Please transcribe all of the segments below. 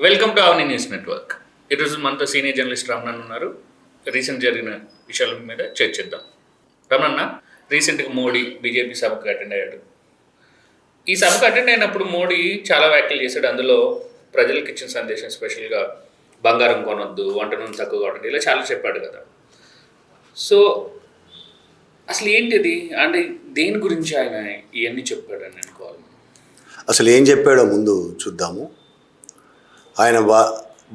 Welcome to Avani news network. ఈరోజు మనతో senior journalist Ramanan ఉన్నారు. రీసెంట్ జరిగిన విషయాల మీద చర్చిద్దాం. రమణన్న, రీసెంట్గా మోడీ బీజేపీ సభకు అటెండ్ అయ్యాడు. ఈ సభకు అటెండ్ అయినప్పుడు మోడీ చాలా వ్యాఖ్యలు చేశాడు. అందులో ప్రజలకు ఇచ్చిన సందేశం స్పెషల్గా బంగారం కొనొద్దు, వంట నూనె తక్కువ కొనద్దు, ఇలా చాలా చెప్పాడు కదా. సో అసలు ఏంటిది అంటే దేని గురించి ఆయన ఇవన్నీ చెప్పాడని అనుకోవాలి? అసలు ఏం చెప్పాడో ముందు చూద్దాము. ఆయన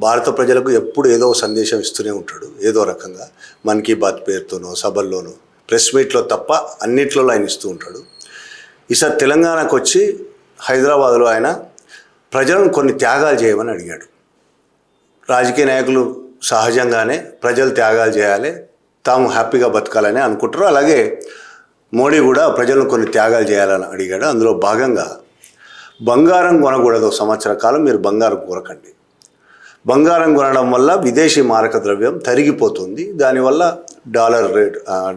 భారత ప్రజలకు ఎప్పుడు ఏదో సందేశం ఇస్తూనే ఉంటాడు, ఏదో రకంగా. మన్ కీ బాత్ పేరుతోనో, సభల్లోనో, ప్రెస్ మీట్లో తప్ప అన్నిట్లో ఆయన ఇస్తూ ఉంటాడు. ఈసారి తెలంగాణకు వచ్చి హైదరాబాద్లో ఆయన ప్రజలను కొన్ని త్యాగాలు చేయమని అడిగాడు. రాజకీయ నాయకులు సహజంగానే ప్రజలు త్యాగాలు చేయాలి, తాము హ్యాపీగా బతకాలని అనుకుంటారు. అలాగే మోడీ కూడా ప్రజలను కొన్ని త్యాగాలు చేయాలని అడిగాడు. అందులో భాగంగా బంగారం కొనకూడదు, సంవత్సర కాలం మీరు బంగారం కొనకండి. బంగారం కొనడం వల్ల విదేశీ మారక ద్రవ్యం తరిగిపోతుంది, దానివల్ల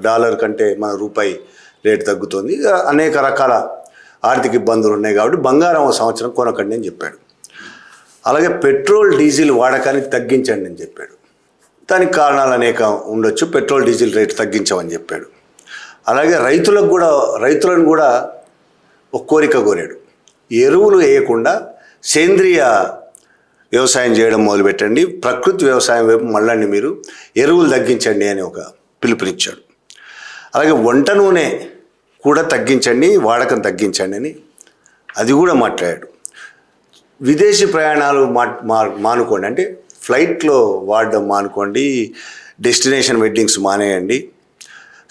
డాలర్ కంటే మన రూపాయి రేటు తగ్గుతుంది, అనేక రకాల ఆర్థిక ఇబ్బందులు ఉన్నాయి కాబట్టి బంగారం ఒక సంవత్సరం కొనకండి అని చెప్పాడు. అలాగే పెట్రోల్ డీజిల్ వాడకాన్ని తగ్గించండి అని చెప్పాడు. దానికి కారణాలు అనేక ఉండొచ్చు, పెట్రోల్ డీజిల్ రేటు తగ్గించమని చెప్పాడు. అలాగే రైతులను కూడా ఒక కోరిక కోరాడు. ఎరువులు వేయకుండా సేంద్రియ వ్యవసాయం చేయడం మొదలుపెట్టండి, ప్రకృతి వ్యవసాయం వైపు మళ్ళండి, మీరు ఎరువులు తగ్గించండి అని ఒక పిలుపునిచ్చాడు. అలాగే వంట నూనె కూడా తగ్గించండి, వాడకం తగ్గించండి అని అది కూడా మాట్లాడాడు. విదేశీ ప్రయాణాలు మానుకోండి, అంటే ఫ్లైట్లో వాడడం మానుకోండి, డెస్టినేషన్ వెడ్డింగ్స్ మానేయండి,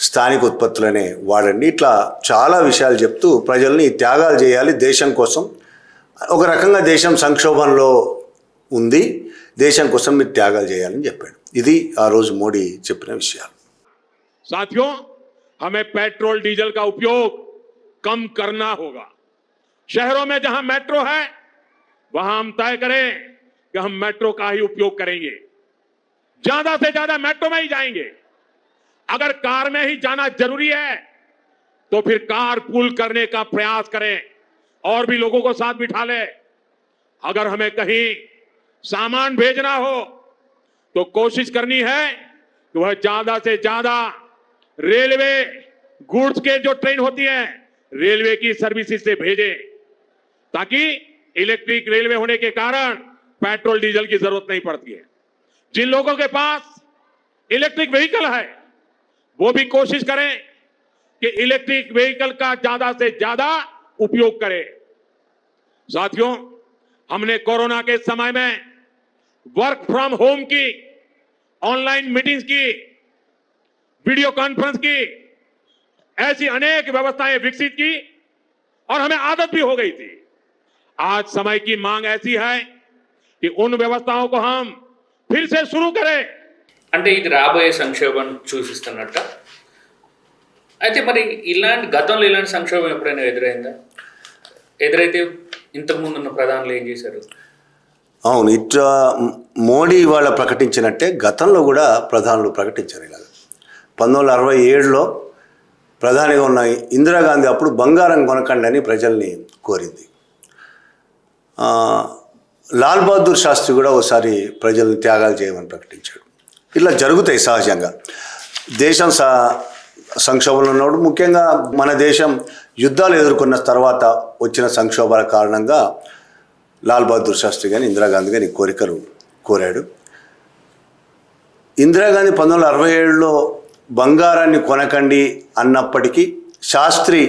స్థానిక ఉత్పత్తులనే వాడండి, ఇట్లా చాలా విషయాలు చెప్తూ ప్రజల్ని త్యాగాలు చేయాలి దేశం కోసం. ఒక రకంగా దేశం సంక్షోభంలో ఉంది, దేశం కోసం మీరు త్యాగాలు చేయాలని చెప్పాడు. ఇది ఆ రోజు మోడీ చెప్పిన విషయాలు. साथियों, हमें पेट्रोल डीजल का उपयोग कम करना होगा. शहरों में जहां मेट्रो है वहां हम तय करें कि हम मेट्रो का ही उपयोग करेंगे, ज्यादा से ज्यादा मेट्रो में ही जाएंगे. अगर कार में ही जाना जरूरी है तो फिर कार पूल करने का प्रयास करें और भी लोगों को साथ बिठा ले. अगर हमें कहीं सामान भेजना हो तो कोशिश करनी है कि वह ज्यादा से ज्यादा रेलवे गुड्स के जो ट्रेन होती है रेलवे की सर्विसेज से भेजे, ताकि इलेक्ट्रिक रेलवे होने के कारण पेट्रोल डीजल की जरूरत नहीं पड़ती है. जिन लोगों के पास इलेक्ट्रिक व्हीकल है वो भी कोशिश करें कि इलेक्ट्रिक व्हीकल का ज्यादा से ज्यादा उपयोग करें. साथियों, हमने कोरोना के समय में वर्क फ्रॉम होम की, ऑनलाइन मीटिंग्स की, वीडियो कॉन्फ्रेंस की, ऐसी अनेक व्यवस्थाएं विकसित की और हमें आदत भी हो गई थी. आज समय की मांग ऐसी है कि उन व्यवस्थाओं को हम फिर से शुरू करें. అంటే ఇది రాబోయే సంక్షోభం సూచిస్తున్నట్ట. అయితే మరి గతంలో ఇలాంటి సంక్షోభం ఎప్పుడైనా ఎదురైందా? ఎదురైతే ఇంతకుముందు ఉన్న ప్రధానులు ఏం చేశారు? అవును, ఇట్లా మోడీ వాళ్ళ ప్రకటించినట్టే గతంలో కూడా ప్రధానులు ప్రకటించారు. ఇలాగ 1967లో ప్రధానిగా ఉన్న ఇందిరాగాంధీ అప్పుడు బంగారం కొనకండి అని ప్రజల్ని కోరింది. లాల్ బహదూర్ శాస్త్రి కూడా ఒకసారి ప్రజల్ని త్యాగాలు చేయమని ప్రకటించాడు. ఇట్లా జరుగుతాయి సహజంగా. దేశం సంక్షోభంలో ఉన్నప్పుడు, ముఖ్యంగా మన దేశం యుద్ధాలు ఎదుర్కొన్న తర్వాత వచ్చిన సంక్షోభాల కారణంగా లాల్ బహదూర్ శాస్త్రి కానీ ఇందిరాగాంధీ కానీ కోరికలు కోరాడు. ఇందిరాగాంధీ 1967లో బంగారాన్ని కొనకండి అన్నప్పటికీ శాస్త్రి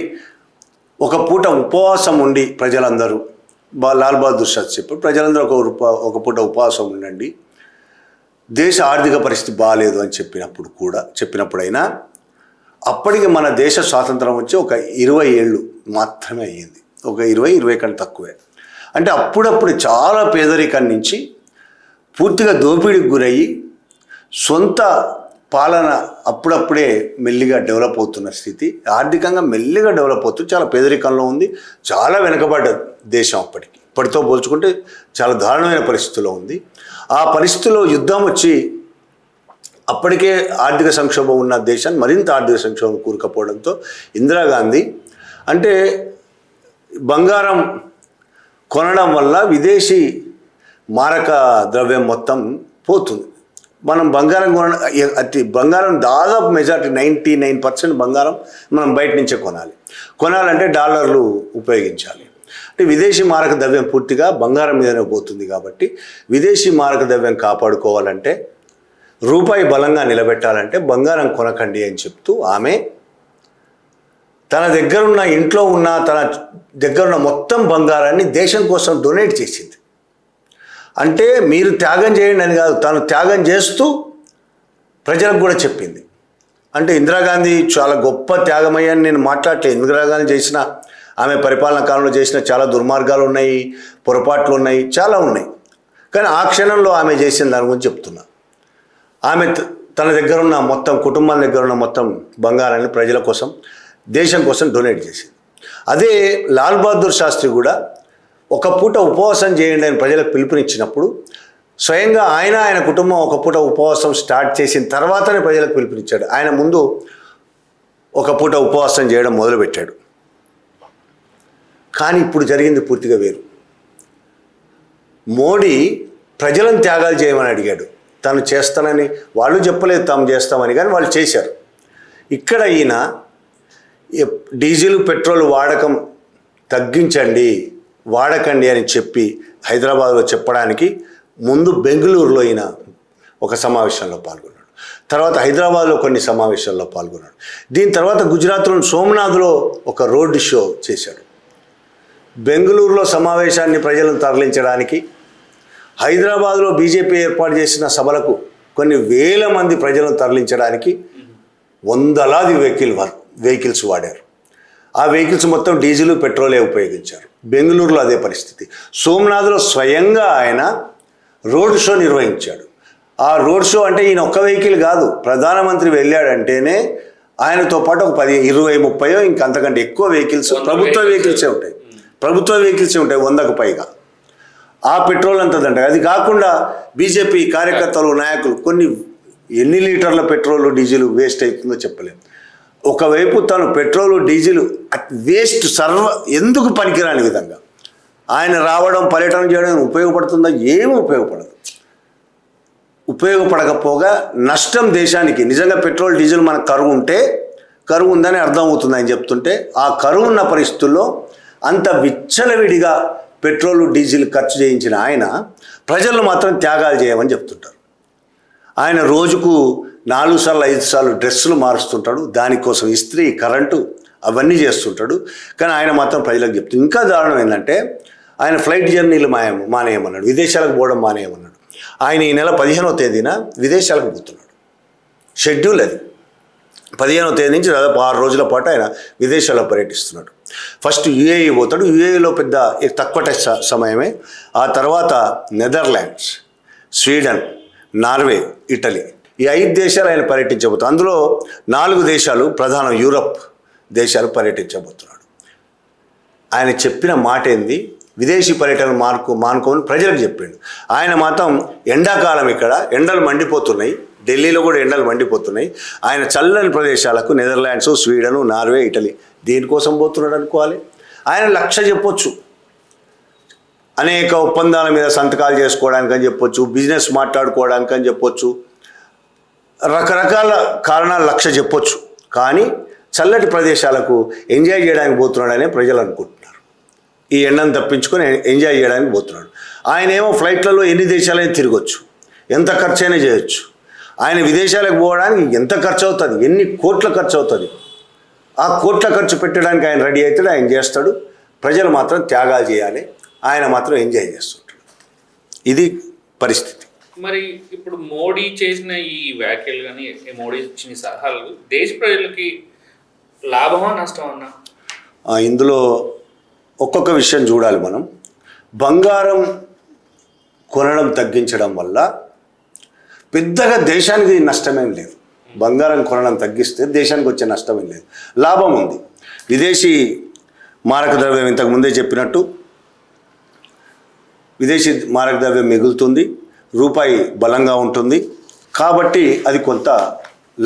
ఒక పూట ఉపవాసం ఉండి ప్రజలందరూ, లాల్ బహదూర్ శాస్త్రి చెప్పారు, ప్రజలందరూ ఒక పూట ఉపవాసం ఉండండి, దేశ ఆర్థిక పరిస్థితి బాగాలేదు అని చెప్పినప్పుడైనా అప్పటికి మన దేశ స్వాతంత్రం వచ్చి ఒక 20 ఏళ్ళు మాత్రమే అయ్యింది, ఒక 20 కన్నా తక్కువే. అంటే అప్పుడప్పుడు చాలా పేదరికం నుంచి పూర్తిగా దోపిడీకి గురయ్యి సొంత పాలన అప్పుడప్పుడే మెల్లిగా డెవలప్ అవుతున్న స్థితి, ఆర్థికంగా మెల్లిగా డెవలప్ అవుతుంది, చాలా పేదరికంలో ఉంది, చాలా వెనుకబడ్డ దేశం ఇప్పటితో పోల్చుకుంటే చాలా దారుణమైన పరిస్థితిలో ఉంది. ఆ పరిస్థితిలో యుద్ధం వచ్చి అప్పటికే ఆర్థిక సంక్షోభం ఉన్న దేశాన్ని మరింత ఆర్థిక సంక్షోభం కూరుకపోవడంతో ఇందిరాగాంధీ అంటే బంగారం కొనడం వల్ల విదేశీ మారక ద్రవ్యం మొత్తం పోతుంది. మనం బంగారం బంగారం దాదాపు మెజారిటీ 99% బంగారం మనం బయట నుంచే కొనాలంటే డాలర్లు ఉపయోగించాలి. అంటే విదేశీ మారక ద్రవ్యం పూర్తిగా బంగారం మీదనే పోతుంది. కాబట్టి విదేశీ మారక ద్రవ్యం కాపాడుకోవాలంటే, రూపాయి బలంగా నిలబెట్టాలంటే బంగారం కొనకండి అని చెప్తూ ఆమె తన దగ్గరున్న ఇంట్లో ఉన్న తన దగ్గరున్న మొత్తం బంగారాన్ని దేశం కోసం డొనేట్ చేసింది. అంటే మీరు త్యాగం చేయండి అని కాదు, తను త్యాగం చేస్తూ ప్రజలకు కూడా చెప్పింది. అంటే ఇందిరాగాంధీ చాలా గొప్ప త్యాగమయ్యని నేను మాట్లాడలే. ఇందిరాగాంధీ చేసిన, ఆమె పరిపాలనా కాలంలో చేసిన చాలా దుర్మార్గాలు ఉన్నాయి, పొరపాట్లు ఉన్నాయి, చాలా ఉన్నాయి. కానీ ఆ క్షణంలో ఆమె చేసిన దాని గురించి చెప్తున్నా. ఆమె తన దగ్గర ఉన్న మొత్తం కుటుంబం దగ్గర ఉన్న మొత్తం బంగారాన్ని ప్రజల కోసం, దేశం కోసం డొనేట్ చేసింది. అదే లాల్ బహదూర్ శాస్త్రి కూడా ఒక పూట ఉపవాసం చేయండి అని ప్రజలకు పిలుపునిచ్చినప్పుడు స్వయంగా ఆయన కుటుంబం ఒక పూట ఉపవాసం స్టార్ట్ చేసిన తర్వాతనే ప్రజలకు పిలుపునిచ్చాడు. ఆయన ముందు ఒక పూట ఉపవాసం చేయడం మొదలుపెట్టాడు. కానీ ఇప్పుడు జరిగింది పూర్తిగా వేరు. మోడీ ప్రజలను త్యాగాలు చేయమని అడిగాడు. తను చేస్తానని వాళ్ళు చెప్పలేదు, తాము చేస్తామని, కానీ వాళ్ళు చేశారు. ఇక్కడ ఈయన డీజిల్ పెట్రోల్ వాడకం తగ్గించండి, వాడకండి అని చెప్పి హైదరాబాద్లో చెప్పడానికి ముందు బెంగళూరులో ఈయన ఒక సమావేశంలో పాల్గొన్నాడు. తర్వాత హైదరాబాద్లో కొన్ని సమావేశాల్లో పాల్గొన్నాడు. దీని తర్వాత గుజరాత్లోని సోమనాథ్లో ఒక రోడ్ షో చేశాడు. బెంగళూరులో సమావేశాన్ని ప్రజలను తరలించడానికి, హైదరాబాద్లో బీజేపీ ఏర్పాటు చేసిన సభలకు కొన్ని వేల మంది ప్రజలను తరలించడానికి వందలాది వెహికల్స్ వాడారు. ఆ వెహికల్స్ మొత్తం డీజిల్ పెట్రోలే ఉపయోగించారు. బెంగళూరులో అదే పరిస్థితి. సోమనాథ్లో స్వయంగా ఆయన రోడ్ షో నిర్వహించాడు. ఆ రోడ్ షో అంటే ఈయన ఒక్క వెహికల్ కాదు, ప్రధానమంత్రి వెళ్ళాడంటేనే ఆయనతో పాటు ఒక 10, 20, 30 ఇంకంతకంటే ఎక్కువ వెహికల్స్, ప్రభుత్వ వెహికల్సే ఉంటాయి. 100కు పైగా. ఆ పెట్రోల్ అంతదంట. అది కాకుండా బీజేపీ కార్యకర్తలు, నాయకులు ఎన్ని లీటర్ల పెట్రోల్ డీజిల్ వేస్ట్ అవుతుందో చెప్పలేము. ఒకవైపు తను పెట్రోలు డీజిల్ వేస్ట్ ఎందుకు పనికిరాని విధంగా ఆయన రావడం, పర్యటన చేయడం ఉపయోగపడుతుందా? ఏమీ ఉపయోగపడదు. ఉపయోగపడకపోగా నష్టం దేశానికి. నిజంగా పెట్రోల్ డీజిల్ మనకు కరువు ఉందని అర్థం అవుతుంది ఆయన చెప్తుంటే. ఆ కరువు ఉన్న పరిస్థితుల్లో అంత విచ్చలవిడిగా పెట్రోలు డీజిల్ ఖర్చు చేయించిన ఆయన ప్రజలను మాత్రం త్యాగాలు చేయమని చెప్తుంటారు. ఆయన రోజుకు 4 సార్లు 5 సార్లు డ్రెస్సులు మారుస్తుంటాడు. దానికోసం ఇస్త్రీ, కరెంటు అవన్నీ చేస్తుంటాడు. కానీ ఆయన మాత్రం ప్రజలకు చెప్తుంది. ఇంకా దారుణం ఏంటంటే ఆయన ఫ్లైట్ జర్నీలు మానేయమన్నాడు, విదేశాలకు పోవడం మానేయమన్నాడు. ఆయన ఈ నెల 15వ తేదీన విదేశాలకు పోతున్నాడు. షెడ్యూల్ అది. 15వ తేదీ నుంచి దాదాపు 6 రోజుల పాటు ఆయన విదేశాల్లో పర్యటిస్తున్నాడు. ఫస్ట్ యుఏఈ పోతాడు. యుఏఈలో పెద్ద తక్కువ సమయమే. ఆ తర్వాత నెదర్లాండ్స్, స్వీడన్, నార్వే, ఇటలీ, ఈ 5 దేశాలు ఆయన పర్యటించబోతున్నాడు. అందులో 4 దేశాలు ప్రధాన యూరప్ దేశాలు పర్యటించబోతున్నాడు. ఆయన చెప్పిన మాట ఏంది? విదేశీ పర్యటన మానుకోమని ప్రజలకు చెప్పిండు. ఆయన మాత్రం ఎండాకాలం ఇక్కడ ఎండలు మండిపోతున్నాయి, ఢిల్లీలో కూడా ఎండలు మండిపోతున్నాయి. ఆయన చల్లని ప్రదేశాలకు నెదర్లాండ్స్, స్వీడన్, నార్వే, ఇటలీ దేనికోసం పోతున్నాడు అనుకోవాలి? ఆయన లక్ష్య చెప్పొచ్చు, అనేక ఒప్పందాల మీద సంతకాలు చేసుకోవడానికి అని చెప్పొచ్చు, బిజినెస్ మాట్లాడుకోవడానికి అని చెప్పొచ్చు, రకరకాల కారణాలు లక్ష్య చెప్పొచ్చు. కానీ చల్లటి ప్రదేశాలకు ఎంజాయ్ చేయడానికి పోతున్నాడనే ప్రజలు అనుకుంటున్నారు. ఈ ఎండను తప్పించుకొని ఎంజాయ్ చేయడానికి పోతున్నాడు. ఆయన ఏమో ఫ్లైట్లలో ఎన్ని దేశాలైనా తిరగచ్చు, ఎంత ఖర్చు అయినా చేయొచ్చు. ఆయన విదేశాలకు పోవడానికి ఎంత ఖర్చు అవుతుంది, ఎన్ని కోట్ల ఖర్చు అవుతుంది. ఆ కోట్ల ఖర్చు పెట్టడానికి ఆయన రెడీ అవుతాడు, ఆయన చేస్తాడు. ప్రజలు మాత్రం త్యాగాలు చేయాలి, ఆయన మాత్రం ఎంజాయ్ చేస్తుంటాడు. ఇది పరిస్థితి. మరి ఇప్పుడు మోడీ చేసిన ఈ వ్యాఖ్యలు కానీ, మోడీ ఇచ్చిన సలహాలు దేశ ప్రజలకి లాభమా నష్టమన్నా? ఇందులో ఒక్కొక్క విషయం చూడాలి మనం. బంగారం కొనడం తగ్గించడం వల్ల పెద్దగా దేశానికి నష్టమేం లేదు. బంగారం కొనడం తగ్గిస్తే దేశానికి వచ్చే నష్టమేం లేదు, లాభం ఉంది. విదేశీ మారక ద్రవ్యం ఇంతకు ముందే చెప్పినట్టు విదేశీ మారక ద్రవ్యం మిగులుతుంది, రూపాయి బలంగా ఉంటుంది. కాబట్టి అది కొంత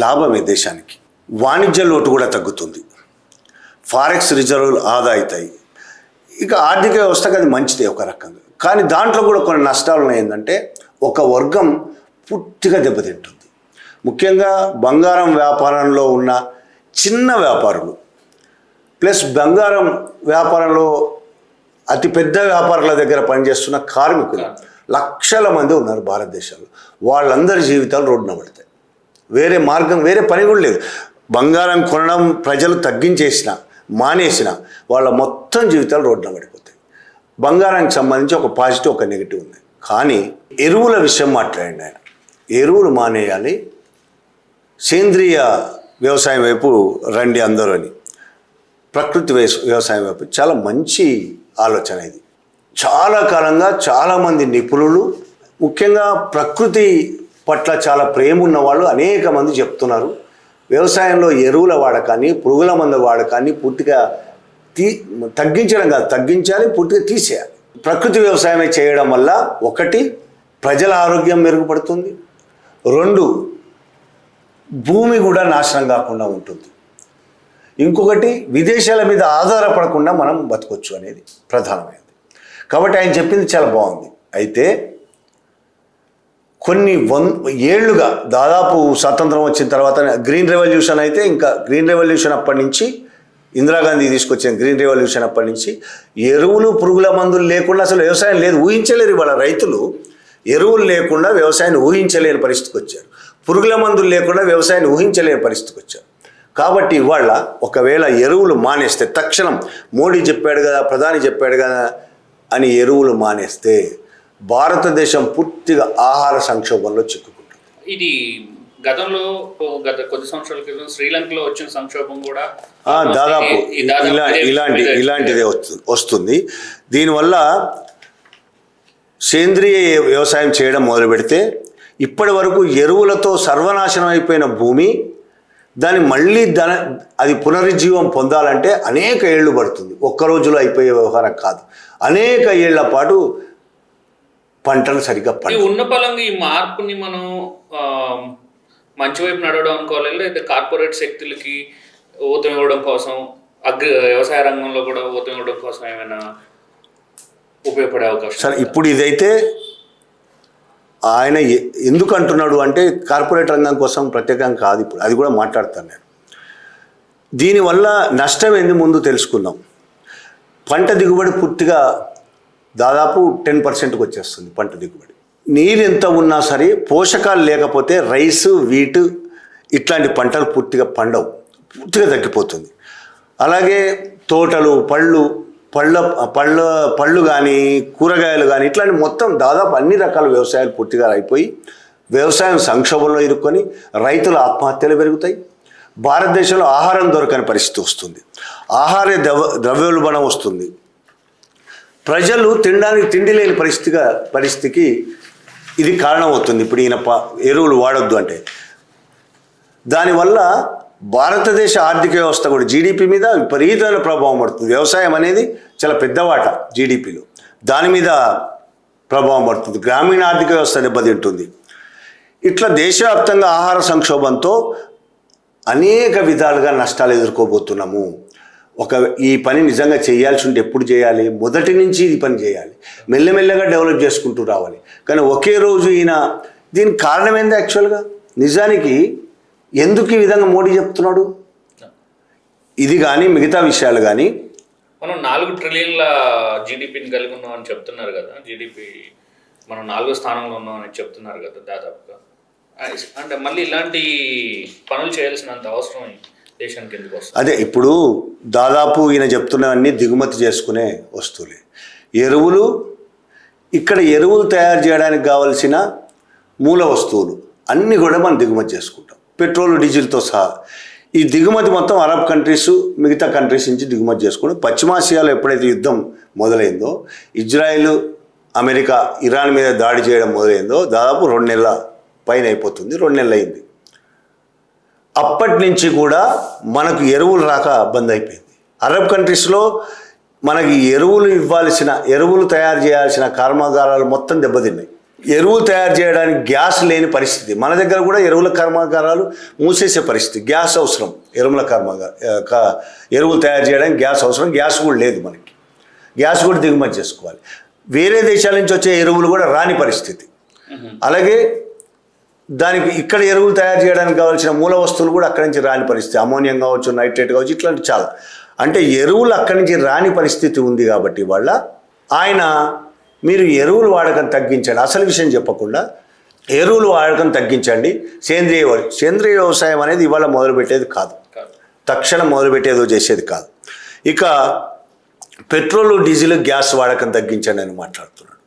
లాభమే దేశానికి. వాణిజ్య లోటు కూడా తగ్గుతుంది, ఫారెక్స్ రిజర్వులు ఆదా అవుతాయి. ఇక ఆర్థిక వ్యవస్థకు అది మంచిదే ఒక రకంగా. కానీ దాంట్లో కూడా కొన్ని నష్టాలు ఉన్నాయి. ఏంటంటే ఒక వర్గం పూర్తిగా దెబ్బతింటుంది. ముఖ్యంగా బంగారం వ్యాపారంలో ఉన్న చిన్న వ్యాపారులు ప్లస్ బంగారం వ్యాపారంలో అతి పెద్ద వ్యాపారుల దగ్గర పనిచేస్తున్న కార్మికులు లక్షల మంది ఉన్నారు భారతదేశంలో. వాళ్ళందరి జీవితాలు రోడ్డున పడతాయి. వేరే మార్గం, వేరే పని కూడా లేదు. బంగారం కొనడం ప్రజలు మానేసిన వాళ్ళ మొత్తం జీవితాలు రోడ్డున పడిపోతాయి. బంగారానికి సంబంధించి ఒక పాజిటివ్, ఒక నెగిటివ్ ఉంది. కానీ ఎరువుల విషయం మాట్లాడండి ఆయన. ఎరువులు మానేయాలి, సేంద్రియ వ్యవసాయం వైపు రండి అందరూ అని. ప్రకృతి వ్యవసాయం వైపు చాలా మంచి ఆలోచన ఇది. చాలా కాలంగా చాలామంది నిపుణులు, ముఖ్యంగా ప్రకృతి పట్ల చాలా ప్రేమ ఉన్న వాళ్ళు అనేక మంది చెప్తున్నారు, వ్యవసాయంలో ఎరువుల వాడకాన్ని, పురుగుల మందుల వాడకాన్ని పూర్తిగా తగ్గించడం కాదు, తగ్గించాలి, పూర్తిగా తీసేయాలి. ప్రకృతి వ్యవసాయమే చేయడం వల్ల ఒకటి ప్రజల ఆరోగ్యం మెరుగుపడుతుంది, రెండు భూమి కూడా నాశనం కాకుండా ఉంటుంది, ఇంకొకటి విదేశాల మీద ఆధారపడకుండా మనం బతకొచ్చు అనేది ప్రధానమైనది. కాబట్టి ఆయన చెప్పింది చాలా బాగుంది. అయితే కొన్ని ఏళ్లుగా దాదాపు స్వాతంత్రం వచ్చిన తర్వాత గ్రీన్ రెవల్యూషన్ అయితే, ఇంకా గ్రీన్ రెవల్యూషన్ అప్పటి నుంచి, ఇందిరాగాంధీ తీసుకొచ్చిన గ్రీన్ రెవల్యూషన్ అప్పటి నుంచి ఎరువులు పురుగుల మందులు లేకుండా అసలు వ్యవసాయం లేదు. ఊహించలేరు ఇవాళ రైతులు. ఎరువులు లేకుండా వ్యవసాయాన్ని ఊహించలేని పరిస్థితికి వచ్చారు. పురుగుల మందులు లేకుండా వ్యవసాయాన్ని ఊహించలేని పరిస్థితికి వచ్చారు. కాబట్టి ఇవాళ ఒకవేళ ఎరువులు మానేస్తే, తక్షణం మోడీ చెప్పాడు కదా, ప్రధాని చెప్పాడు కదా అని ఎరువులు మానేస్తే భారతదేశం పూర్తిగా ఆహార సంక్షోభంలో చిక్కుకుంటుంది. ఇది గతంలో కొద్ది సంవత్సరాల క్రితం శ్రీలంకలో వచ్చిన సంక్షోభం కూడా దాదాపు ఇలాంటిదే వస్తుంది. దీనివల్ల సేంద్రియ వ్యవసాయం చేయడం మొదలు పెడితే ఇప్పటి వరకు ఎరువులతో సర్వనాశనం అయిపోయిన భూమి, దాన్ని మళ్ళీ అది పునరుజ్జీవం పొందాలంటే అనేక ఏళ్ళు పడుతుంది. ఒక్క రోజులో అయిపోయే వ్యవహారం కాదు. అనేక ఏళ్ల పాటు పంటలు సరిగ్గా ఉన్న పలంగా ఈ మార్పుని మనం మంచి వైపు నడవడం అనుకోవాలి, లేదా కార్పొరేట్ శక్తులకి ఊతం ఇవ్వడం కోసం, వ్యవసాయ రంగంలో కూడా ఊతం ఇవ్వడం కోసం ఏమైనా ఉపయోగపడే అవకాశం? సరే, ఇప్పుడు ఇదైతే ఆయన ఎందుకు అంటున్నాడు అంటే కార్పొరేట్ రంగం కోసం ప్రత్యేకంగా కాదు. ఇప్పుడు అది కూడా మాట్లాడతాను నేను. దీనివల్ల నష్టం ఏంది ముందు తెలుసుకుందాం. పంట దిగుబడి పూర్తిగా దాదాపు 10%కి వచ్చేస్తుంది పంట దిగుబడి. నీరు ఎంత ఉన్నా సరే పోషకాలు లేకపోతే రైసు, వీటు ఇట్లాంటి పంటలు పూర్తిగా పండవు, పూర్తిగా తగ్గిపోతుంది. అలాగే తోటలు, పళ్ళు కానీ, కూరగాయలు కానీ, ఇట్లాంటి మొత్తం దాదాపు అన్ని రకాల వ్యవసాయాలు పూర్తిగా అయిపోయి వ్యవసాయం సంక్షోభంలో ఇరుక్కొని రైతుల ఆత్మహత్యలు పెరుగుతాయి. భారతదేశంలో ఆహారం దొరకని పరిస్థితి వస్తుంది, ఆహార ద్రవ్యోల్బణం వస్తుంది, ప్రజలు తినడానికి తిండి లేని పరిస్థితికి ఇది కారణమవుతుంది. ఇప్పుడు ఈయన ఎరువులు వాడొద్దు అంటే దానివల్ల భారతదేశ ఆర్థిక వ్యవస్థ కూడా జీడిపి మీద విపరీతమైన ప్రభావం పడుతుంది. వ్యవసాయం అనేది చాలా పెద్ద వాటా జీడిపిలో, దాని మీద ప్రభావం పడుతుంది. గ్రామీణ ఆర్థిక వ్యవస్థ దెబ్బతింటుంది. ఇట్లా దేశవ్యాప్తంగా ఆహార సంక్షోభంతో అనేక విధాలుగా నష్టాలు ఎదుర్కోబోతున్నాము. ఈ పని నిజంగా చేయాల్సి ఉంటే ఎప్పుడు చేయాలి? మొదటి నుంచి ఈ పని చేయాలి, మెల్లమెల్లగా డెవలప్ చేసుకుంటూ రావాలి. కానీ ఒకే రోజు దీనికి కారణం ఏంది? యాక్చువల్గా నిజానికి ఎందుకు ఈ విధంగా మోడీ చెప్తున్నాడు? ఇది కానీ మిగతా విషయాలు కానీ, మనం 4 ట్రిలియన్ల జీడిపిని కలిగి ఉన్నామని చెప్తున్నారు కదా, జీడిపి మనం 4వ స్థానంలో ఉన్నామని చెప్తున్నారు కదా దాదాపుగా. అంటే మళ్ళీ ఇలాంటి పనులు చేయాల్సినంత అవసరం దేశానికి ఎందుకు వస్తుంది? అదే ఇప్పుడు దాదాపు ఈయన చెప్తున్నవన్నీ దిగుమతి చేసుకునే వస్తువులే. ఎరువులు, ఇక్కడ ఎరువులు తయారు చేయడానికి కావలసిన మూల వస్తువులు అన్నీ కూడా మనం దిగుమతి చేసుకుంటాం, పెట్రోల్, డీజిల్తో సహా. ఈ దిగుమతి మొత్తం అరబ్ కంట్రీస్, మిగతా కంట్రీస్ నుంచి దిగుమతి చేసుకుంటాం. పశ్చిమాసియాలో ఎప్పుడైతే యుద్ధం మొదలైందో, ఇజ్రాయెల్, అమెరికా ఇరాన్ మీద దాడి చేయడం మొదలైందో దాదాపు 2 నెలల పైన అయిపోతుంది, 2 నెలలు అయింది. అప్పటి నుంచి కూడా మనకు ఎరువులు రాక బంద్ అయిపోయింది. అరబ్ కంట్రీస్లో మనకి ఎరువులు తయారు చేయాల్సిన కర్మాగారాలు మొత్తం దెబ్బతిన్నాయి. ఎరువులు తయారు చేయడానికి గ్యాస్ లేని పరిస్థితి. మన దగ్గర కూడా ఎరువుల కర్మాగారాలు మూసేసే పరిస్థితి. గ్యాస్ అవసరం, ఎరువులు తయారు చేయడానికి గ్యాస్ అవసరం. గ్యాస్ కూడా లేదు మనకి, గ్యాస్ కూడా దిగుమతి చేసుకోవాలి. వేరే దేశాల నుంచి వచ్చే ఎరువులు కూడా రాని పరిస్థితి. అలాగే దానికి ఇక్కడ ఎరువులు తయారు చేయడానికి కావాల్సిన మూల వస్తువులు కూడా అక్కడి నుంచి రాని పరిస్థితి. అమోనియం కావచ్చు, నైట్రేట్ కావచ్చు, ఇట్లాంటి చాలా. అంటే ఎరువులు అక్కడి నుంచి రాని పరిస్థితి ఉంది కాబట్టి వాళ్ళ ఆయన మీరు ఎరువులు వాడకం తగ్గించండి, అసలు విషయం చెప్పకుండా ఎరువులు వాడకం తగ్గించండి, సేంద్రియ వ్యవసాయం అనేది ఇవాళ మొదలుపెట్టేది కాదు, తక్షణం మొదలుపెట్టేదో చేసేది కాదు. ఇక పెట్రోల్, డీజిల్, గ్యాస్ వాడకం తగ్గించండి అని మాట్లాడుతున్నాడు.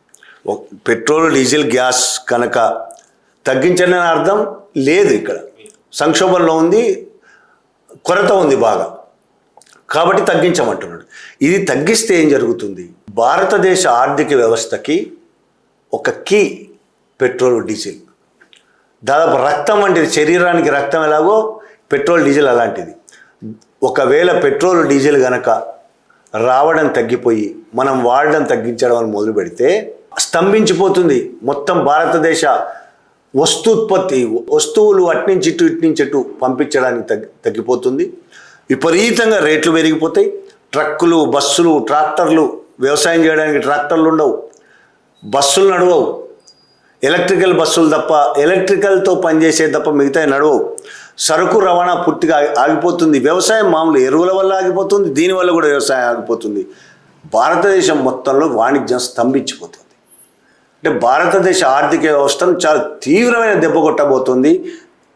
పెట్రోల్, డీజిల్, గ్యాస్ కనుక తగ్గించండి అని అర్థం లేదు. ఇక్కడ సంక్షోభంలో ఉంది, కొరత ఉంది బాగా, కాబట్టి తగ్గించమంటున్నాడు. ఇది తగ్గిస్తే ఏం జరుగుతుంది? భారతదేశ ఆర్థిక వ్యవస్థకి ఒక కీ పెట్రోల్, డీజిల్. దాదాపు రక్తం వంటిది, శరీరానికి రక్తం ఎలాగో పెట్రోల్, డీజిల్ అలాంటిది. ఒకవేళ పెట్రోల్, డీజిల్ గనక రావడం తగ్గిపోయి మనం వాడడం తగ్గించడం అని మొదలు పెడితే స్తంభించిపోతుంది మొత్తం భారతదేశ వస్తూత్పత్తి. వస్తువులు అట్నుంచి ఇటు, ఇట్నుంచి ఇటు పంపించడానికి తగ్గిపోతుంది. విపరీతంగా రేట్లు పెరిగిపోతాయి. ట్రక్కులు, బస్సులు, ట్రాక్టర్లు, వ్యవసాయం చేయడానికి ట్రాక్టర్లు ఉండవు, బస్సులు నడవవు, ఎలక్ట్రికల్ బస్సులు తప్ప, ఎలక్ట్రికల్తో పనిచేసే తప్ప మిగతాయి నడవవు. సరుకు రవాణా పూర్తిగా ఆగిపోతుంది. వ్యవసాయం మామూలు ఎరువుల వల్ల ఆగిపోతుంది, దీనివల్ల కూడా వ్యవసాయం ఆగిపోతుంది. భారతదేశం మొత్తంలో వాణిజ్యం స్తంభించిపోతుంది. అంటే భారతదేశ ఆర్థిక వ్యవస్థను చాలా తీవ్రమైన దెబ్బ కొట్టబోతుంది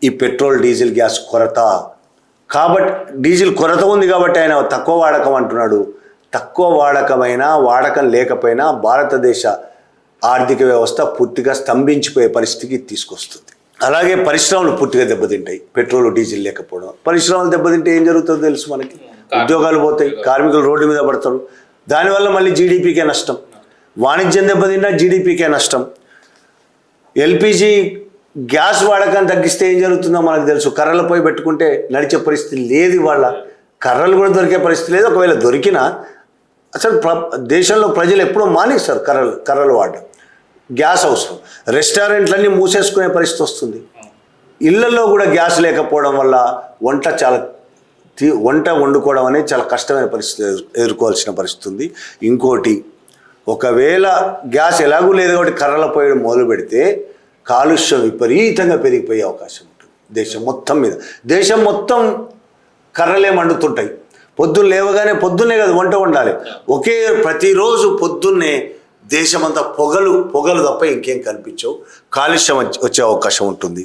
ఈ పెట్రోల్, డీజిల్, గ్యాస్ కొరత. కాబట్టి డీజిల్ కొరత ఉంది కాబట్టి ఆయన తక్కువ వాడకం అంటున్నాడు. తక్కువ వాడకమైనా, వాడకం లేకపోయినా భారతదేశ ఆర్థిక వ్యవస్థ పూర్తిగా స్తంభించిపోయే పరిస్థితికి తీసుకొస్తుంది. అలాగే పరిశ్రమలు పూర్తిగా దెబ్బతింటాయి పెట్రోల్, డీజిల్ లేకపోవడం. పరిశ్రమలు దెబ్బతింటే ఏం జరుగుతుందో తెలుసు మనకి. ఉద్యోగాలు పోతాయి, కార్మికులు రోడ్డు మీద పడతారు, దానివల్ల మళ్ళీ జీడిపికే నష్టం. వాణిజ్యం దెబ్బతింటా జీడిపికే నష్టం. ఎల్పిజి గ్యాస్ వాడకాన్ని తగ్గిస్తే ఏం జరుగుతుందో మనకు తెలుసు. కర్రలు పోయి పెట్టుకుంటే నడిచే పరిస్థితి లేదు. వాళ్ళ కర్రలు కూడా దొరికే పరిస్థితి లేదు. ఒకవేళ దొరికినా అసలు దేశంలో ప్రజలు ఎప్పుడో మానేస్తారు కర్రలు వాడడం. గ్యాస్ అవసరం. రెస్టారెంట్లన్నీ మూసేసుకునే పరిస్థితి వస్తుంది. ఇళ్లలో కూడా గ్యాస్ లేకపోవడం వల్ల వంట వండుకోవడం అనేది చాలా కష్టమైన పరిస్థితి ఎదుర్కోవాల్సిన పరిస్థితి ఉంది. ఇంకోటి, ఒకవేళ గ్యాస్ ఎలాగూ లేదు కాబట్టి కర్రల పోయడం మొదలు పెడితే కాలుష్యం విపరీతంగా పెరిగిపోయే అవకాశం ఉంటుంది దేశం మొత్తం మీద. దేశం మొత్తం కర్రలే మండుతుంటాయి. పొద్దున్న లేవగానే, పొద్దున్నే కదా వంట వండాలి, ప్రతిరోజు పొద్దున్నే దేశమంతా పొగలు తప్ప ఇంకేం కనిపించవు. కాలుష్యం వచ్చే అవకాశం ఉంటుంది.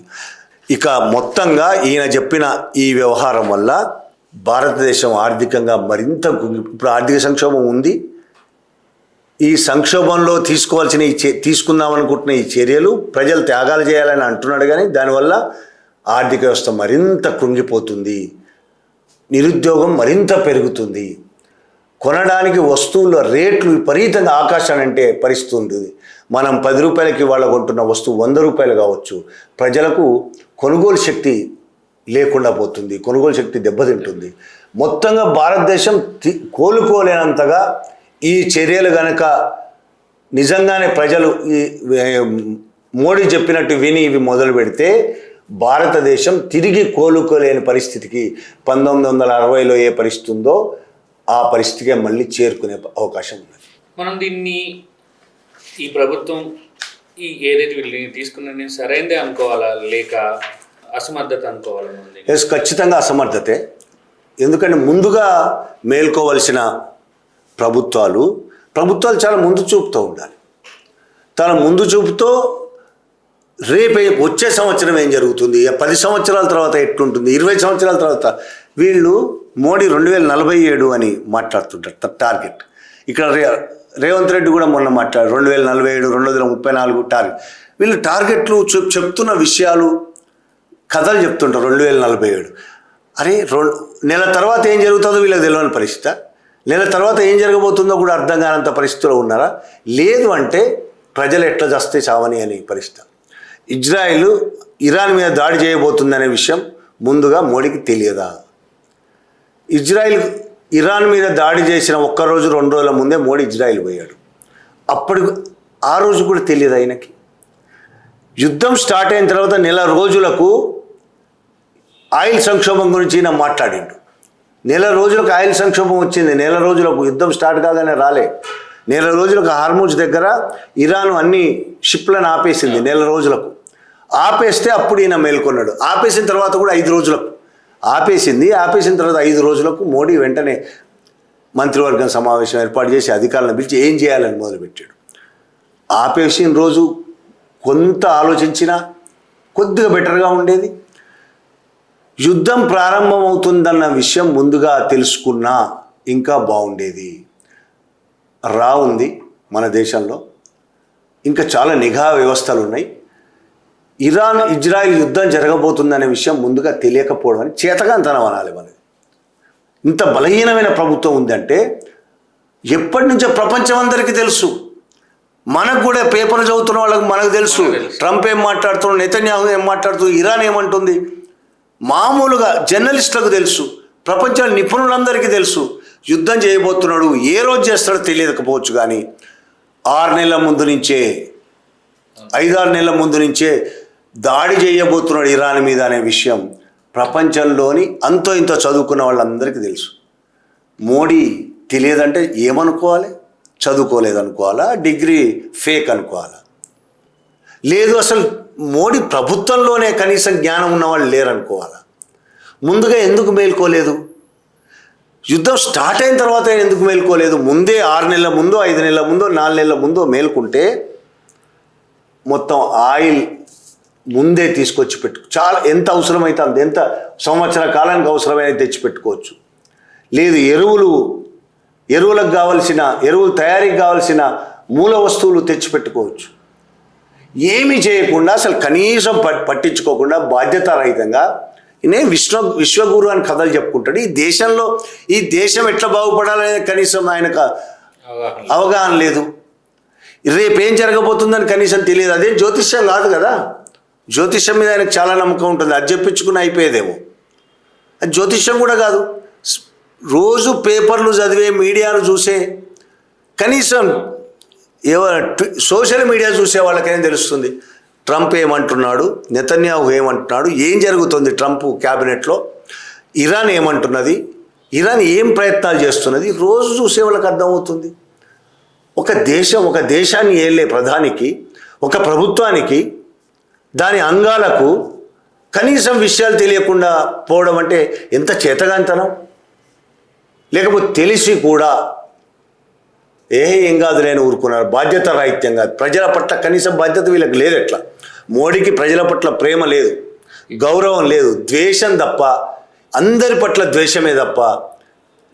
ఇక మొత్తంగా ఈయన చెప్పిన ఈ వ్యవహారం వల్ల భారతదేశం ఆర్థికంగా మరింత ఇప్పుడు ఆర్థిక సంక్షోభం ఉంది. ఈ సంక్షోభంలో తీసుకుందామనుకుంటున్న ఈ చర్యలు ప్రజలు త్యాగాలు చేయాలని అంటున్నాడు, కానీ దానివల్ల ఆర్థిక వ్యవస్థ మరింత కృంగిపోతుంది, నిరుద్యోగం మరింత పెరుగుతుంది, కొనడానికి వస్తువుల రేట్లు విపరీతంగా ఆకాశానంటే పరిస్థితి ఉంటుంది. మనం 10 రూపాయలకి వాళ్ళ కొంటున్న వస్తువు 100 రూపాయలు కావచ్చు. ప్రజలకు కొనుగోలు శక్తి లేకుండా పోతుంది, కొనుగోలు శక్తి దెబ్బతింటుంది. మొత్తంగా భారతదేశం కోలుకోలేనంతగా ఈ చర్యలు కనుక నిజంగానే ప్రజలు ఈ మోడీ చెప్పినట్టు విని ఇవి మొదలు పెడితే భారతదేశం తిరిగి కోలుకోలేని పరిస్థితికి 1960లో ఏ పరిస్థితి ఉందో ఆ పరిస్థితికే మళ్ళీ చేరుకునే అవకాశం ఉన్నది. మనం దీన్ని, ఈ ప్రభుత్వం ఏదైతే వీళ్ళు తీసుకున్న సరైనదే అనుకోవాలా లేక అసమర్థత అనుకోవాలా? ఖచ్చితంగా అసమర్థతే. ఎందుకంటే ముందుగా మేల్కోవలసిన ప్రభుత్వాలు చాలా ముందు చూపుతూ ఉండాలి. తన ముందు చూపుతో రేపు వచ్చే సంవత్సరం ఏం జరుగుతుంది, 10 సంవత్సరాల తర్వాత ఎట్లుంటుంది, 20 సంవత్సరాల తర్వాత. వీళ్ళు మోడీ 2047 అని మాట్లాడుతుంటారు టార్గెట్. ఇక్కడ రేవంత్ రెడ్డి కూడా మొన్న మాట్లాడు 2047, 2034 టార్గెట్. వీళ్ళు టార్గెట్లు చెప్తున్న విషయాలు, కథలు చెప్తుంటారు 2047. అరే నెల తర్వాత ఏం జరుగుతుందో వీళ్ళకి తెలియని పరిస్థితి, నెల తర్వాత ఏం జరగబోతుందో కూడా అర్థం కానంత పరిస్థితిలో ఉన్నారా? లేదు అంటే ప్రజలు ఎట్లా చేస్తే చావని అని పరిస్థితి. ఇజ్రాయిల్ ఇరాన్ మీద దాడి చేయబోతుందనే విషయం ముందుగా మోడీకి తెలియదా? ఇరాన్ మీద దాడి చేసిన 1 రోజు 2 రోజుల ముందే మోడీ ఇజ్రాయిల్ పోయాడు. ఆ రోజు కూడా తెలియదు ఆయనకి. యుద్ధం స్టార్ట్ అయిన తర్వాత నెల రోజులకు ఆయిల్ సంక్షోభం గురించి ఈయన మాట్లాడిండు. నెల రోజులకు ఆయిల్ సంక్షోభం వచ్చింది. నెల రోజులకు యుద్ధం స్టార్ట్ కాగానే రాలే. నెల రోజులకు హార్మూజ్ దగ్గర ఇరాన్ అన్ని షిప్లను ఆపేసింది, నెల రోజులకు ఆపేస్తే అప్పుడు ఈయన మేల్కొన్నాడు. ఆపేసిన తర్వాత కూడా 5 రోజులకు ఆపేసింది. ఆపేసిన తర్వాత 5 రోజులకు మోడీ వెంటనే మంత్రివర్గం సమావేశం ఏర్పాటు చేసి అధికారులను పిలిచి ఏం చేయాలని మొదలుపెట్టాడు. ఆపేసిన రోజు కొంత ఆలోచించినా కొద్దిగా బెటర్గా ఉండేది. యుద్ధం ప్రారంభమవుతుందన్న విషయం ముందుగా తెలుసుకున్నా ఇంకా బాగుండేది. ఉంది మన దేశంలో, ఇంకా చాలా నిఘా వ్యవస్థలు ఉన్నాయి. ఇరాన్ ఇజ్రాయిల్ యుద్ధం జరగబోతుందనే విషయం ముందుగా తెలియకపోవడం అని చేతగాంతనం అనాలి. మనది ఇంత బలహీనమైన ప్రభుత్వం ఉందంటే ఎప్పటి నుంచో ప్రపంచం అందరికీ తెలుసు. మనకు కూడా పేపర్లు చదువుతున్న వాళ్ళకి మనకు తెలుసు ట్రంప్ ఏం మాట్లాడుతున్నాడు, నెతన్యాహు ఏం మాట్లాడుతున్నాడు, ఇరాన్ ఏమంటుంది. మామూలుగా జర్నలిస్టులకు తెలుసు, ప్రపంచ నిపుణులందరికీ తెలుసు. యుద్ధం చేయబోతున్నాడు, ఏ రోజు చేస్తాడో తెలియకపోవచ్చు, కానీ 6 నెలల ముందు నుంచే 5-6 నెలల ముందు నుంచే దాడి చేయబోతున్నాడు ఇరాన్ మీద అనే విషయం ప్రపంచంలోని అంతో ఇంతో చదువుకున్న వాళ్ళందరికీ తెలుసు. మోడీ తెలియదంటే ఏమనుకోవాలి? చదువుకోలేదనుకోవాలా, డిగ్రీ ఫేక్ అనుకోవాలా? లేదు అసలు మోడీ ప్రభుత్వంలోనే కనీసం జ్ఞానం ఉన్నవాళ్ళు లేరనుకోవాలా? ముందుగా ఎందుకు మేల్కోలేదు? యుద్ధం స్టార్ట్ అయిన తర్వాత ఎందుకు మేల్కోలేదు? ముందే 6 నెలల ముందో 5 నెలల ముందో 4 నెలల ముందో మేల్కుంటే మొత్తం ఆయిల్ ముందే తీసుకొచ్చి చాలా ఎంత అవసరమైతే అంత, ఎంత సంవత్సర కాలానికి అవసరమైన తెచ్చిపెట్టుకోవచ్చు. లేదు ఎరువులకు కావలసిన ఎరువులు తయారీకి కావలసిన మూల వస్తువులు తెచ్చిపెట్టుకోవచ్చు. ఏమీ చేయకుండా అసలు కనీసం పట్టించుకోకుండా బాధ్యతారహితంగా నేను విశ్వగురు అని కథలు చెప్పుకుంటాడు. ఈ దేశం ఎట్లా బాగుపడాలనేది కనీసం ఆయనకు అవగాహన లేదు. రేపేం జరగబోతుందని కనీసం తెలియదు. అదే జ్యోతిష్యం కాదు కదా. జ్యోతిష్యం మీద ఆయనకు చాలా నమ్మకం ఉంటుంది. అది చెప్పించుకుని అయిపోయేదేమో. అది జ్యోతిష్యం కూడా కాదు. రోజు పేపర్లు చదివే, మీడియాను చూసే, కనీసం సోషల్ మీడియా చూసే వాళ్ళకైనా తెలుస్తుంది ట్రంప్ ఏమంటున్నాడు, నెతన్యాహు ఏమంటున్నాడు, ఏం జరుగుతుంది ట్రంప్ క్యాబినెట్లో, ఇరాన్ ఏమంటున్నది, ఇరాన్ ఏం ప్రయత్నాలు చేస్తున్నది. రోజు చూసే వాళ్ళకి అర్థమవుతుంది. ఒక దేశాన్ని ఏలే ప్రధానికి, ఒక ప్రభుత్వానికి, దాని అంగాలకు కనీసం విషయాలు తెలియకుండా పోవడం అంటే ఎంత చేతగాంతనం. లేకపోతే తెలిసి కూడా ఏం కాదు నేను ఊరుకున్నారు. బాధ్యత రాహిత్యంగా ప్రజల పట్ల కనీసం బాధ్యత వీళ్ళకి లేదు. ఎట్లా మోడీకి ప్రజల పట్ల ప్రేమ లేదు, గౌరవం లేదు, ద్వేషం తప్ప, అందరి పట్ల ద్వేషమే తప్ప,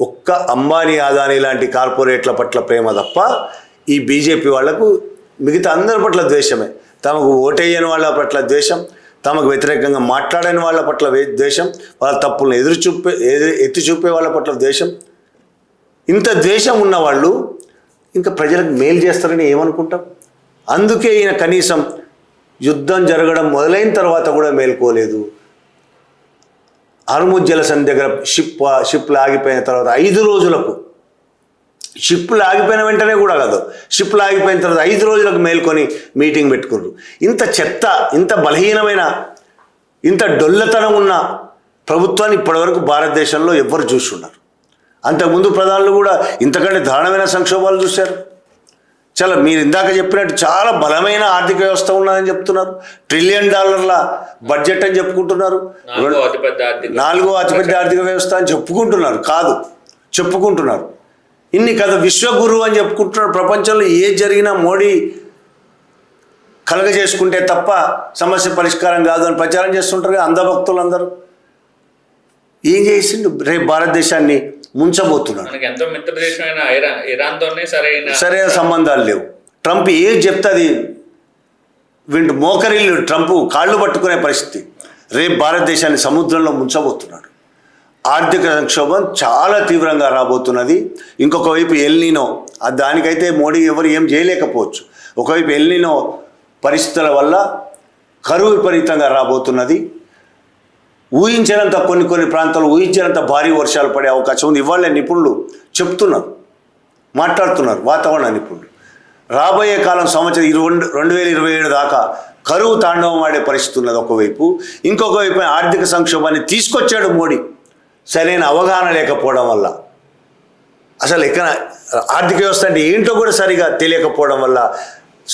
ఒక్క అంబానీ అదానీ లాంటి కార్పొరేట్ల పట్ల ప్రేమ తప్ప ఈ బీజేపీ వాళ్లకు మిగతా అందరి పట్ల ద్వేషమే. తమకు ఓటేయని వాళ్ళ పట్ల ద్వేషం, తమకు వ్యతిరేకంగా మాట్లాడని వాళ్ళ పట్ల ద్వేషం, వాళ్ళ తప్పులను ఎత్తి చూపే వాళ్ళ పట్ల ద్వేషం. ఇంత ద్వేషం ఉన్నవాళ్ళు ఇంకా ప్రజలకు మేలు చేస్తారని ఏమనుకుంటాం? అందుకే ఈయన కనీసం యుద్ధం జరగడం మొదలైన తర్వాత కూడా మేల్కోలేదు. హార్ముజ్ జలసంధి దగ్గర షిప్లు ఆగిపోయిన తర్వాత 5 రోజులకు, షిప్లు ఆగిపోయిన వెంటనే కూడా కాదు, షిప్లు ఆగిపోయిన తర్వాత 5 రోజులకు మేల్కొని మీటింగ్ పెట్టుకున్నారు. ఇంత చెత్త, ఇంత బలహీనమైన, ఇంత డొల్లతనం ఉన్న ప్రభుత్వాన్ని ఇప్పటివరకు భారతదేశంలో ఎవ్వరు చూస్తున్నారు. అంతకుముందు ప్రధానులు కూడా ఇంతకంటే దారుణమైన సంక్షోభాలు చూశారు. చాలా మీరు ఇందాక చెప్పినట్టు చాలా బలమైన ఆర్థిక వ్యవస్థ ఉన్నదని చెప్తున్నారు. $1 ట్రిలియన్ బడ్జెట్ అని చెప్పుకుంటున్నారు. 4వ అతిపెద్ద ఆర్థిక వ్యవస్థ అని చెప్పుకుంటున్నారు. ఇన్ని కదా విశ్వగురు అని చెప్పుకుంటున్నారు. ప్రపంచంలో ఏది జరిగినా మోడీ కలగజేసుకుంటే తప్ప సమస్య పరిష్కారం కాదు అని ప్రచారం చేస్తుంటారు అంధభక్తులు అందరూ. ఏం చేసిండు? రేపు భారతదేశాన్ని ముంచబోతున్నాడు. ఎంతో మిత్ర దేశమైన ఇరాన్తోనే సరైన సంబంధాలు లేవు. ట్రంప్ ఏం చెప్తే అది మోకరిల్లు ట్రంప్ కాళ్ళు పట్టుకునే పరిస్థితి. రేపు భారతదేశాన్ని సముద్రంలో ముంచబోతున్నాడు. ఆర్థిక సంక్షోభం చాలా తీవ్రంగా రాబోతున్నది. ఇంకొక వైపు ఎల్నినో, దానికైతే మోడీ ఎవరు ఏం చేయలేకపోవచ్చు. ఒకవైపు ఎల్నినో పరిస్థితుల వల్ల కరువు విపరీతంగా రాబోతున్నది. ఊహించినంత కొన్ని ప్రాంతాలు ఊహించినంత భారీ వర్షాలు పడే అవకాశం ఉంది. ఇవాళ నిపుణులు మాట్లాడుతున్నారు, వాతావరణ నిపుణులు. రాబోయే కాలం సంవత్సరం 2027 దాకా కరువు తాండవం ఆడే పరిస్థితి ఉన్నది ఒకవైపు. ఇంకొక వైపు ఆర్థిక సంక్షోభాన్ని తీసుకొచ్చాడు మోడీ సరైన అవగాహన లేకపోవడం వల్ల. అసలు ఎక్కడ ఆర్థిక వ్యవస్థ అంటే ఏంటో కూడా సరిగా తెలియకపోవడం వల్ల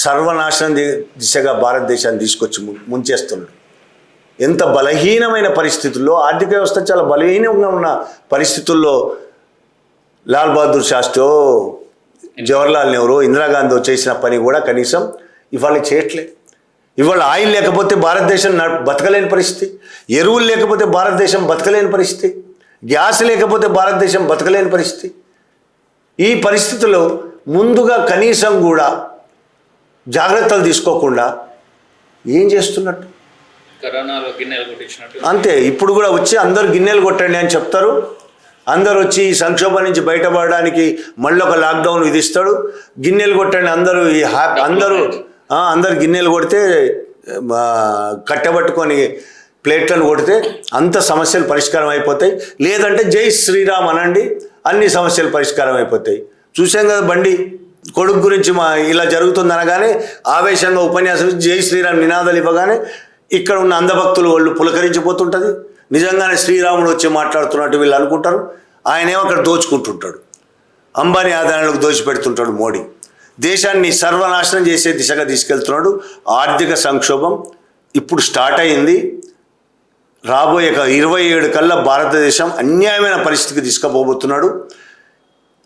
సర్వనాశనం దిశగా భారతదేశాన్ని తీసుకొచ్చి ముంచేస్తున్నాడు. ఎంత బలహీనమైన పరిస్థితుల్లో, ఆర్థిక వ్యవస్థ చాలా బలహీనంగా ఉన్న పరిస్థితుల్లో లాల్ బహదూర్ శాస్త్రో, జవహర్లాల్ నెహ్రూ, ఇందిరాగాంధీ చేసిన పని కూడా కనీసం ఇవాళ చేయట్లే. ఇవాళ ఆయిల్ లేకపోతే భారతదేశం బతకలేని పరిస్థితి, ఎరువులు లేకపోతే భారతదేశం బతకలేని పరిస్థితి, గ్యాస్ లేకపోతే భారతదేశం బతకలేని పరిస్థితి. ఈ పరిస్థితుల్లో ముందుగా కనీసం కూడా జాగ్రత్తలు తీసుకోకుండా ఏం చేస్తున్నట్టు? కరోనాలో గిన్నెలు కొట్టించినట్టు అంతే. ఇప్పుడు కూడా వచ్చి అందరూ గిన్నెలు కొట్టండి అని చెప్తారు. అందరూ వచ్చి ఈ సంక్షోభం నుంచి బయటపడడానికి మళ్ళీ ఒక లాక్డౌన్ విధిస్తాడు. గిన్నెలు కొట్టండి అందరూ, ఈ అందరు గిన్నెలు కొడితే కట్టెబట్టుకొని ప్లేట్లను కొడితే అంత సమస్యలు పరిష్కారం అయిపోతాయి. లేదంటే జై శ్రీరామ్ అనండి, అన్ని సమస్యలు పరిష్కారం అయిపోతాయి. చూసాం కదా బండి కొడుకు గురించి ఇలా జరుగుతుంది అనగానే ఆవేశంగా ఉపన్యాసం జై శ్రీరామ్ నినాదాలు ఇవ్వగానే ఇక్కడ ఉన్న అందభక్తులు వాళ్ళు పులకరించిపోతుంటుంది. నిజంగానే శ్రీరాముడు వచ్చి మాట్లాడుతున్నట్టు వీళ్ళు అనుకుంటారు. ఆయనేమో అక్కడ దోచుకుంటుంటాడు, అంబానీ ఆదాయాలకు దోచిపెడుతుంటాడు మోడీ. దేశాన్ని సర్వనాశనం చేసే దిశగా తీసుకెళ్తున్నాడు. ఆర్థిక సంక్షోభం ఇప్పుడు స్టార్ట్ అయింది. రాబోయే 27 కల్లా భారతదేశం అన్యాయమైన పరిస్థితికి తీసుకుపోబోతున్నాడు.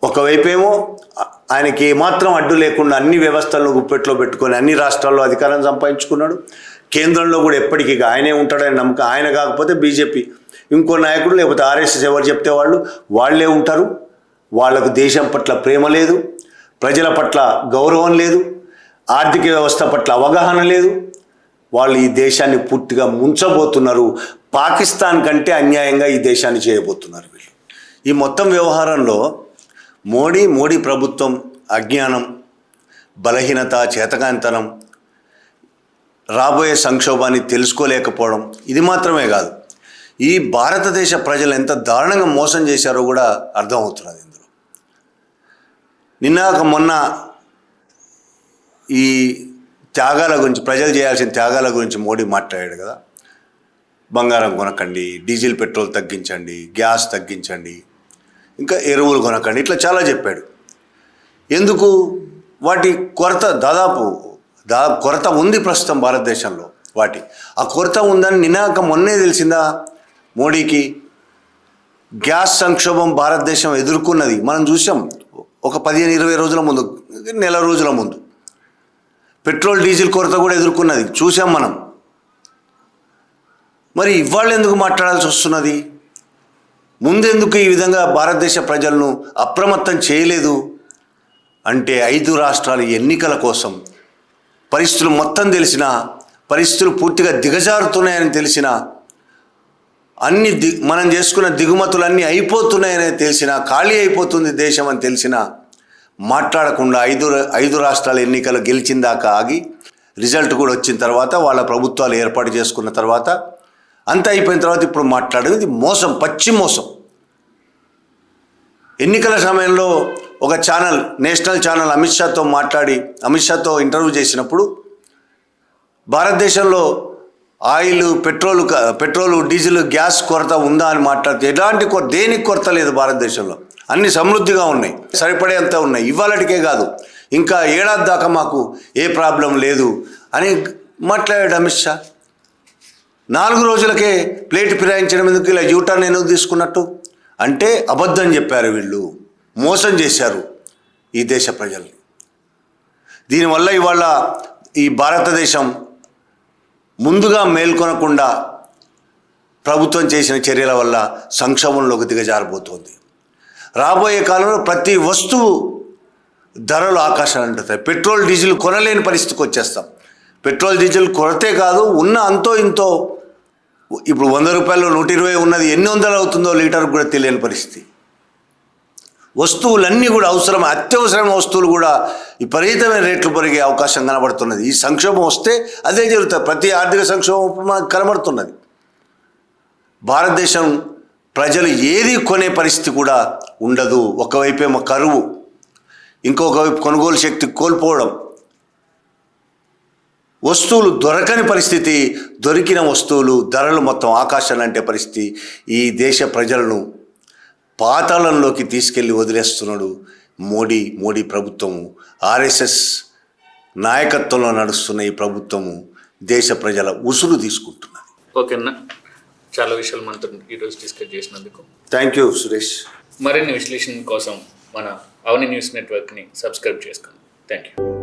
ఒకవైపేమో ఆయనకి ఏమాత్రం అడ్డు లేకుండా అన్ని వ్యవస్థలను గుప్పెట్లో పెట్టుకొని అన్ని రాష్ట్రాల్లో అధికారం సంపాదించుకున్నాడు. కేంద్రంలో కూడా ఎప్పటికీ ఆయనే ఉంటాడని నమ్మకం. ఆయన కాకపోతే బీజేపీ, ఇంకో నాయకుడు, లేకపోతే ఆర్ఎస్ఎస్ ఎవరు చెప్తే వాళ్ళే ఉంటారు. వాళ్లకు దేశం పట్ల ప్రేమ లేదు, ప్రజల పట్ల గౌరవం లేదు, ఆర్థిక వ్యవస్థ పట్ల అవగాహన లేదు. వాళ్ళు ఈ దేశాన్ని పూర్తిగా ముంచబోతున్నారు. పాకిస్తాన్ కంటే అన్యాయంగా ఈ దేశాన్ని చేయబోతున్నారు వీళ్ళు. ఈ మొత్తం వ్యవహారంలో మోడీ ప్రభుత్వం అజ్ఞానం, బలహీనత, చేతకాంతనం, రాబోయే సంక్షోభాన్ని తెలుసుకోలేకపోవడం, ఇది మాత్రమే కాదు, ఈ భారతదేశ ప్రజలు ఎంత దారుణంగా మోసం చేశారో కూడా అర్థమవుతున్నది ఇందులో. మొన్న ఈ త్యాగాల గురించి, ప్రజలు చేయాల్సిన త్యాగాల గురించి మోడీ మాట్లాడాడు కదా. బంగారం కొనకండి, డీజిల్ పెట్రోల్ తగ్గించండి, గ్యాస్ తగ్గించండి, ఇంకా ఎరువులు కొనకండి, ఇట్లా చాలా చెప్పాడు. ఎందుకు? వాటి కొరత కొరత ఉంది ప్రస్తుతం భారతదేశంలో. ఆ కొరత ఉందని మొన్నే తెలిసిందా మోడీకి? గ్యాస్ సంక్షోభం భారతదేశం ఎదుర్కొన్నది మనం చూసాం. ఒక 15-20 రోజుల ముందు, నెల రోజుల ముందు పెట్రోల్ డీజిల్ కొరత కూడా ఎదుర్కొన్నది, చూసాం మనం. మరి ఇవాళ ఎందుకు మాట్లాడాల్సి వస్తున్నది? ముందెందుకు ఈ విధంగా భారతదేశ ప్రజలను అప్రమత్తం చేయలేదు అంటే 5 రాష్ట్రాల ఎన్నికల కోసం పరిస్థితులు మొత్తం తెలిసిన, పరిస్థితులు పూర్తిగా దిగజారుతున్నాయని తెలిసిన, మనం చేసుకున్న దిగుమతులన్నీ అయిపోతున్నాయని తెలిసిన, ఖాళీ అయిపోతుంది దేశం అని తెలిసిన, మాట్లాడకుండా 5 రాష్ట్రాల ఎన్నికలు గెలిచిన దాకా ఆగి, రిజల్ట్ కూడా వచ్చిన తర్వాత, వాళ్ళ ప్రభుత్వాలు ఏర్పాటు చేసుకున్న తర్వాత, అంతా అయిపోయిన తర్వాత ఇప్పుడు మాట్లాడేది మోసం, పచ్చి మోసం. ఎన్నికల సమయంలో ఒక ఛానల్, నేషనల్ ఛానల్ అమిత్ షాతో ఇంటర్వ్యూ చేసినప్పుడు భారతదేశంలో ఆయిల్, పెట్రోలు, డీజిల్, గ్యాస్ కొరత ఉందా అని మాట్లాడితే ఎలాంటి దేనికి కొరత లేదు భారతదేశంలో, అన్ని సమృద్ధిగా ఉన్నాయి, సరిపడేంత ఉన్నాయి. ఇవాళటికే కాదు, ఇంకా ఏడాది దాకా మాకు ఏ ప్రాబ్లం లేదు అని మాట్లాడాడు అమిత్ షా. 4 రోజులకే ప్లేట్ ఫిరాయించడం ఎందుకు, ఇలా యూటర్న్ ఎందుకు తీసుకున్నట్టు అంటే అబద్ధం చెప్పారు వీళ్ళు, మోసం చేశారు ఈ దేశ ప్రజల్ని. దీనివల్ల ఇవాళ ఈ భారతదేశం ముందుగా మేల్కొనకుండా ప్రభుత్వం చేసిన చర్యల వల్ల సంక్షోభంలోకి దిగజారిపోతుంది. రాబోయే కాలంలో ప్రతి వస్తువు ధరలు ఆకాశాన్ని అంటుతాయి. పెట్రోల్ డీజిల్ కొనలేని పరిస్థితికి వచ్చేస్తాం. పెట్రోల్ డీజిల్ కొరతే కాదు, ఉన్న అంతో ఇంతో, ఇప్పుడు 100 రూపాయలు 120 ఉన్నది ఎన్ని వందలు అవుతుందో లీటర్కి కూడా తెలియని పరిస్థితి. వస్తువులన్నీ కూడా అత్యవసరమైన వస్తువులు కూడా విపరీతమైన రేట్లు పెరిగే అవకాశం కనబడుతున్నది. ఈ సంక్షోభం వస్తే అదే జరుగుతుంది. ప్రతి ఆర్థిక సంక్షోభం మనకు కనబడుతున్నది. భారతదేశం ప్రజలు ఏది కొనే పరిస్థితి కూడా ఉండదు. ఒకవైపేమో కరువు, ఇంకొక వైపు కొనుగోలు శక్తి కోల్పోవడం, వస్తువులు దొరకని పరిస్థితి, దొరికిన వస్తువులు ధరలు మొత్తం ఆకాశాన్ని అంటే పరిస్థితి ఈ దేశ ప్రజలను పాతాళంలోకి తీసుకెళ్ళి వదిలేస్తున్నాడు మోడీ ప్రభుత్వము. ఆర్ఎస్ఎస్ నాయకత్వంలో నడుస్తున్న ఈ ప్రభుత్వము దేశ ప్రజల ఉసురు తీసుకుంటున్నది. ఓకే అన్న, చాలా విషయాలు మనతో ఈరోజు డిస్కస్ చేసినందుకు థ్యాంక్ యూ సురేష్. మరిన్ని విశ్లేషణ కోసం మన అవని న్యూస్ నెట్వర్క్ని సబ్స్క్రైబ్ చేసుకోండి. Thank you.